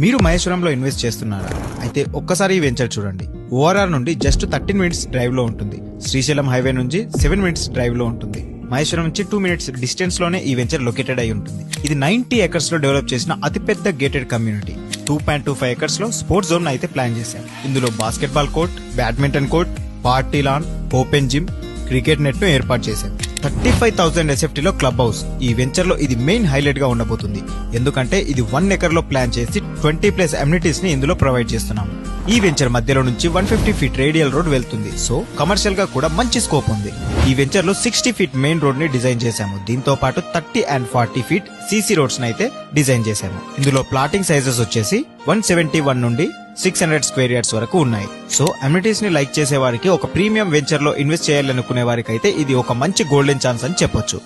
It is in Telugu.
మీరు మహేశ్వరంలో ఇన్వెస్ట్ చేస్తున్నారా? అయితే ఒక్కసారి ఈ వెంచర్ చూడండి. ఓఆర్ఆర్ నుండి జస్ట్ 13 మినిట్స్ డ్రైవ్ లో ఉంటుంది. శ్రీశైలం హైవే నుంచి 7 మినిట్స్ డ్రైవ్ లో ఉంటుంది. మహేశ్వరం నుంచి 2 మినిట్స్ డిస్టెన్స్ లోనే ఈ వెంచర్ లొకేటెడ్ అయి ఉంటుంది. ఇది 90 ఎకర్స్ లో డెవలప్ చేసిన అతిపెద్ద గేటెడ్ కమ్యూనిటీ. 2.25 ఎకర్స్ లో స్పోర్ట్స్ జోన్ అయితే ప్లాన్ చేశారు. ఇందులో basketball court, badminton court, party lawn, open gym, cricket net ను ఏర్పాటు చేశారు. 35,000 SFT లో క్లబ్ హౌస్. ఈ వెంచర్ లో ఇది మెయిన్ హైలైట్ గా ఉండబోతుంది. ఎందుకంటే ఇది 1 ఎకర్ లో ప్లాన్ చేసి 20+ అమ్యూనిటీస్ ని ఇందులో ప్రొవైడ్ చేస్తున్నాము. ఈ వెంచర్ మధ్యలో నుంచి 150 ఫీట్ రేడియల్ రోడ్ వెళ్తుంది. సో కమర్షియల్ గా కూడా మంచి స్కోప్ ఉంది. ఈ వెంచర్ లో 60 ఫీట్ మెయిన్ రోడ్ ని డిజైన్ చేశాము. దీంతో పాటు 30 and 40 ఫీట్ సీసీ రోడ్స్ ని అయితే డిజైన్ చేశాము. ఇందులో ప్లాటింగ్ సైజెస్ వచ్చేసి 171 నుండి 600 స్క్వేర్ యార్డ్స్ వరకు ఉన్నాయి. సో అమ్యూనిటీస్ ని లైక్ చేసే వారికి, ఒక ప్రీమియం వెంచర్ లో ఇన్వెస్ట్ చేయాలనుకునే వారికి అయితే ఇది ఒక మంచి గోల్డెన్ ఛాన్స్ అని చెప్పొచ్చు.